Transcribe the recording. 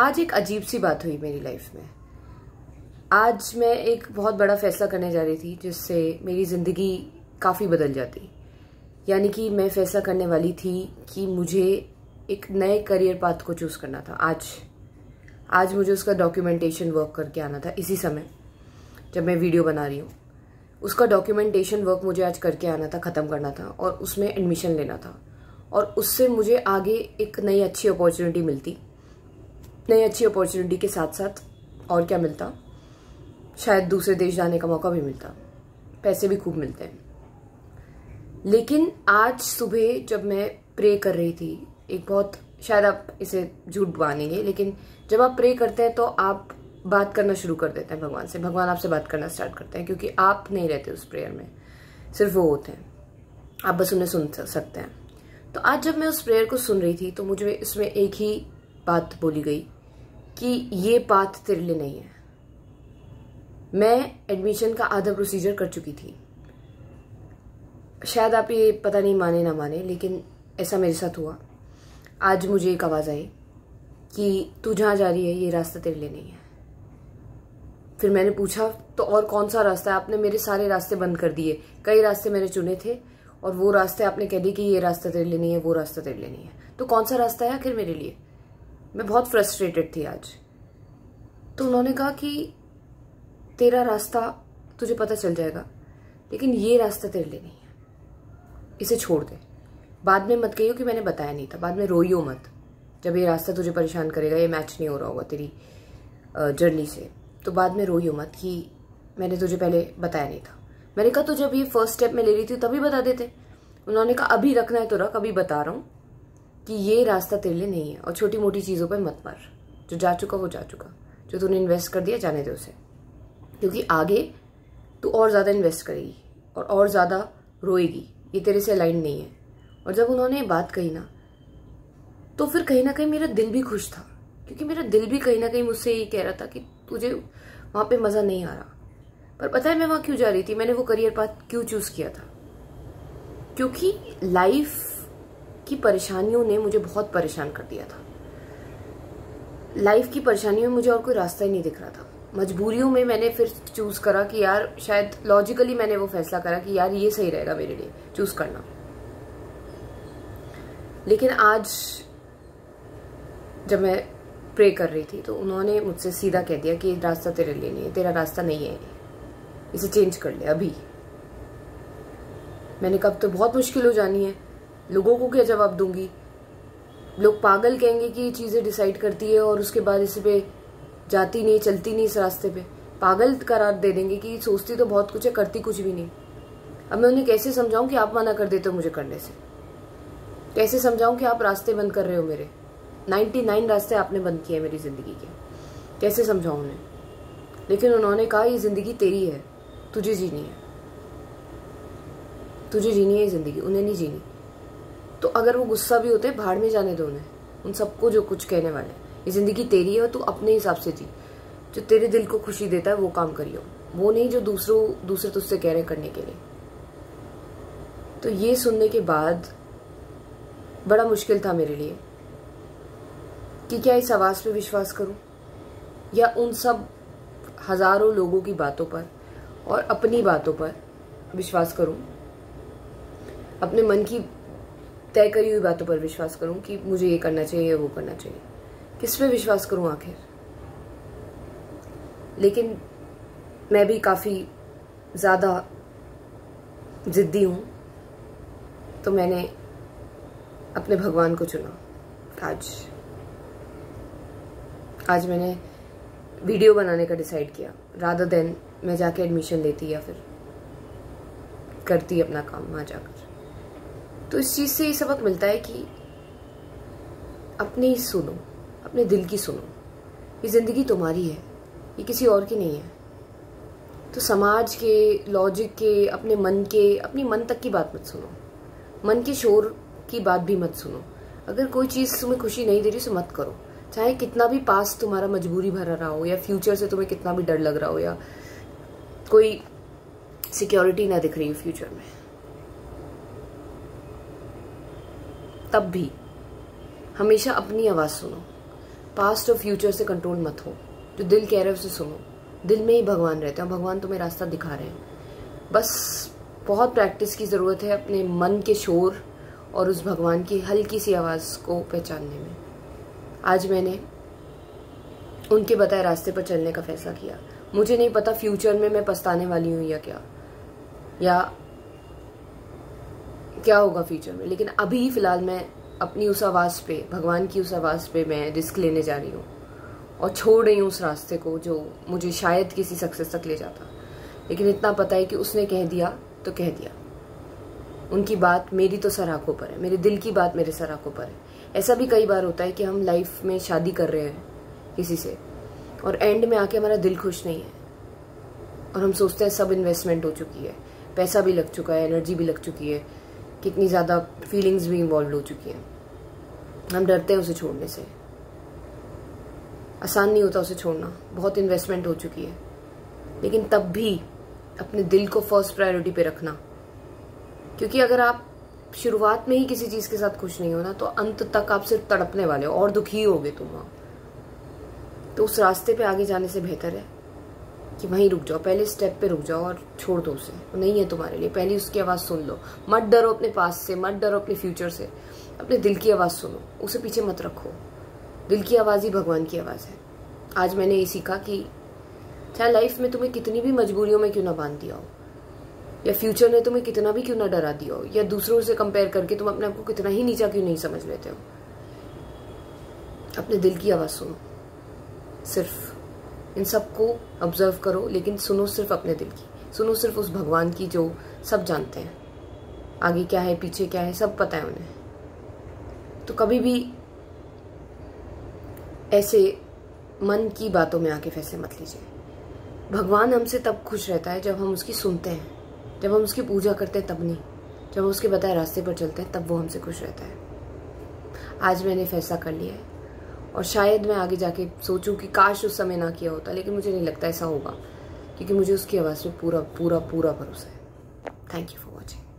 आज एक अजीब सी बात हुई मेरी लाइफ में। आज मैं एक बहुत बड़ा फैसला करने जा रही थी जिससे मेरी ज़िंदगी काफ़ी बदल जाती। यानी कि मैं फैसला करने वाली थी कि मुझे एक नए करियर पाथ को चूज़ करना था। आज मुझे उसका डॉक्यूमेंटेशन वर्क करके आना था। इसी समय जब मैं वीडियो बना रही हूँ, उसका डॉक्यूमेंटेशन वर्क मुझे आज करके आना था, ख़त्म करना था और उसमें एडमिशन लेना था। और उससे मुझे आगे एक नई अच्छी अपॉर्चुनिटी मिलती। नई अच्छी अपॉर्चुनिटी के साथ साथ और क्या मिलता, शायद दूसरे देश जाने का मौका भी मिलता, पैसे भी खूब मिलते हैं। लेकिन आज सुबह जब मैं प्रे कर रही थी, एक बहुत, शायद आप इसे झूठ मानेंगे, लेकिन जब आप प्रे करते हैं तो आप बात करना शुरू कर देते हैं भगवान से। भगवान आपसे बात करना स्टार्ट करते हैं क्योंकि आप नहीं रहते उस प्रेयर में, सिर्फ वो होते हैं, आप बस उन्हें सुन सकते हैं। तो आज जब मैं उस प्रेयर को सुन रही थी तो मुझे इसमें एक ही बात बोली गई कि ये पाथ तेरे लिए नहीं है। मैं एडमिशन का आधा प्रोसीजर कर चुकी थी। शायद आप ये पता नहीं माने ना माने, लेकिन ऐसा मेरे साथ हुआ। आज मुझे एक आवाज़ आई कि तू जहाँ जा रही है ये रास्ता तेरे लिए नहीं है। फिर मैंने पूछा तो और कौन सा रास्ता है? आपने मेरे सारे रास्ते बंद कर दिए। कई रास्ते मैंने चुने थे और वो रास्ते आपने कह दिए कि ये रास्ता तेरे लिए नहीं है, वो रास्ता तेरे लिए नहीं है। तो कौन सा रास्ता है आखिर मेरे लिए? मैं बहुत फ्रस्ट्रेटेड थी आज। तो उन्होंने कहा कि तेरा रास्ता तुझे पता चल जाएगा, लेकिन ये रास्ता तेरे लिए नहीं है, इसे छोड़ दे। बाद में मत कहियो कि मैंने बताया नहीं था, बाद में रोइयो मत जब ये रास्ता तुझे परेशान करेगा, ये मैच नहीं हो रहा होगा तेरी जर्नी से, तो बाद में रोइयो मत कि मैंने तुझे पहले बताया नहीं था। मैंने कहा तो जब ये फर्स्ट स्टेप में ले रही थी तभी बता देते। उन्होंने कहा अभी रखना है तो रख, अभी बता रहा हूँ कि ये रास्ता तेरे लिए नहीं है और छोटी मोटी चीज़ों पे मत मर। जो जा चुका वो जा चुका, जो तूने इन्वेस्ट कर दिया जाने दे उसे, क्योंकि आगे तू और ज़्यादा इन्वेस्ट करेगी और ज़्यादा रोएगी। ये तेरे से अलाइन नहीं है। और जब उन्होंने ये बात कही ना, तो फिर कहीं ना कहीं मेरा दिल भी खुश था, क्योंकि मेरा दिल भी कहीं ना कहीं मुझसे यही कह रहा था कि तुझे वहाँ पे मज़ा नहीं आ रहा। पर पता है मैं वहाँ क्यों जा रही थी? मैंने वो करियर पाथ क्यों चूज़ किया था? क्योंकि लाइफ की परेशानियों ने मुझे बहुत परेशान कर दिया था। लाइफ की परेशानियों में मुझे और कोई रास्ता ही नहीं दिख रहा था। मजबूरियों में मैंने फिर चूज करा कि यार, शायद लॉजिकली मैंने वो फैसला करा कि यार ये सही रहेगा मेरे लिए चूज करना। लेकिन आज जब मैं प्रे कर रही थी तो उन्होंने मुझसे सीधा कह दिया कि रास्ता तेरे लिए नहीं है, तेरा रास्ता नहीं है, इसे चेंज कर ले अभी। मैंने कहा अब तो बहुत मुश्किल हो जानी है, लोगों को क्या जवाब दूंगी? लोग पागल कहेंगे कि ये चीज़ें डिसाइड करती है और उसके बाद इस पे जाती नहीं, चलती नहीं इस रास्ते पे। पागल करार दे देंगे कि सोचती तो बहुत कुछ है, करती कुछ भी नहीं। अब मैं उन्हें कैसे समझाऊं कि आप मना कर देते हो मुझे करने से? कैसे समझाऊं कि आप रास्ते बंद कर रहे हो मेरे? 99 रास्ते आपने बंद किए मेरी ज़िंदगी के। कैसे समझाऊं उन्हें? लेकिन उन्होंने कहा ये ज़िंदगी तेरी है, तुझे जीनी है, तुझे जीनी है ये ज़िंदगी, उन्हें नहीं जीनी। तो अगर वो गुस्सा भी होते भाड़ में जाने दो उन्हें, उन सबको जो कुछ कहने वाले। ये जिंदगी तेरी है और तू अपने हिसाब से जी। जो तेरे दिल को खुशी देता है वो काम करियो, वो नहीं जो दूसरे तुझसे कह रहे करने के लिए। तो ये सुनने के बाद बड़ा मुश्किल था मेरे लिए कि क्या इस आवाज़ पे विश्वास करूं या उन सब हजारों लोगों की बातों पर और अपनी बातों पर विश्वास करूं, अपने मन की तय करी हुई बातों पर विश्वास करूं कि मुझे ये करना चाहिए, वो करना चाहिए। किस पे विश्वास करूं आखिर? लेकिन मैं भी काफ़ी ज़्यादा जिद्दी हूं, तो मैंने अपने भगवान को चुना। आज मैंने वीडियो बनाने का डिसाइड किया, रादर देन मैं जाके एडमिशन लेती या फिर करती अपना काम वहाँ जाकर। तो इस चीज़ से ये सबक मिलता है कि अपनी सुनो, अपने दिल की सुनो। ये ज़िंदगी तुम्हारी है, ये किसी और की नहीं है। तो समाज के, लॉजिक के, अपने मन के, अपनी मन तक की बात मत सुनो। मन के शोर की बात भी मत सुनो। अगर कोई चीज़ तुम्हें खुशी नहीं दे रही उसे मत करो, चाहे कितना भी पास तुम्हारा मजबूरी भरा रहा हो या फ्यूचर से तुम्हें कितना भी डर लग रहा हो या कोई सिक्योरिटी ना दिख रही हो फ्यूचर में। तब भी हमेशा अपनी आवाज़ सुनो, पास्ट और फ्यूचर से कंट्रोल मत हो। जो दिल कह रहा है उसे सुनो। दिल में ही भगवान रहते हैं, भगवान तुम्हें रास्ता दिखा रहे हैं। बस बहुत प्रैक्टिस की ज़रूरत है अपने मन के शोर और उस भगवान की हल्की सी आवाज़ को पहचानने में। आज मैंने उनके बताए रास्ते पर चलने का फैसला किया। मुझे नहीं पता फ्यूचर में मैं पछताने वाली हूँ या क्या होगा फ्यूचर में, लेकिन अभी फिलहाल मैं अपनी उस आवाज़ पे, भगवान की उस आवाज़ पे मैं रिस्क लेने जा रही हूँ और छोड़ रही हूँ उस रास्ते को जो मुझे शायद किसी सक्सेस तक ले जाता। लेकिन इतना पता है कि उसने कह दिया तो कह दिया। उनकी बात मेरी तो सर आंखों पर है, मेरे दिल की बात मेरे सर आंखों पर है। ऐसा भी कई बार होता है कि हम लाइफ में शादी कर रहे हैं किसी से और एंड में आके हमारा दिल खुश नहीं है और हम सोचते हैं सब इन्वेस्टमेंट हो चुकी है, पैसा भी लग चुका है, एनर्जी भी लग चुकी है, कितनी ज़्यादा फीलिंग्स भी इन्वॉल्व हो चुकी हैं। हम डरते हैं उसे छोड़ने से। आसान नहीं होता उसे छोड़ना, बहुत इन्वेस्टमेंट हो चुकी है। लेकिन तब भी अपने दिल को फर्स्ट प्रायोरिटी पे रखना, क्योंकि अगर आप शुरुआत में ही किसी चीज़ के साथ खुश नहीं हो ना तो अंत तक आप सिर्फ तड़पने वाले हो और दुखी होगे तुम वहाँ। तो उस रास्ते पे आगे जाने से बेहतर है कि वहीं रुक जाओ, पहले स्टेप पे रुक जाओ और छोड़ दो उसे, वो नहीं है तुम्हारे लिए। पहले उसकी आवाज़ सुन लो। मत डरो अपने पास से, मत डरो अपने फ्यूचर से, अपने दिल की आवाज़ सुनो, उसे पीछे मत रखो। दिल की आवाज़ ही भगवान की आवाज़ है। आज मैंने ये सीखा कि चाहे लाइफ में तुम्हें कितनी भी मजबूरियों में क्यों ना बांध दिया हो, या फ्यूचर ने तुम्हें कितना भी क्यों ना डरा दिया हो, या दूसरों से कंपेयर करके तुम अपने आप को कितना ही नीचा क्यों नहीं समझ लेते हो, अपने दिल की आवाज़ सुनो। सिर्फ इन सबको ऑब्जर्व करो, लेकिन सुनो सिर्फ अपने दिल की, सुनो सिर्फ उस भगवान की जो सब जानते हैं। आगे क्या है, पीछे क्या है, सब पता है उन्हें। तो कभी भी ऐसे मन की बातों में आके फैसले मत लीजिए। भगवान हमसे तब खुश रहता है जब हम उसकी सुनते हैं, जब हम उसकी पूजा करते हैं तब नहीं, जब हम उसके बताए रास्ते पर चलते हैं तब वो हमसे खुश रहता है। आज मैंने फैसला कर लिया है और शायद मैं आगे जाके सोचूं कि काश उस समय ना किया होता, लेकिन मुझे नहीं लगता ऐसा होगा, क्योंकि मुझे उसकी आवाज़ पे पूरा पूरा पूरा भरोसा है। Thank you for watching.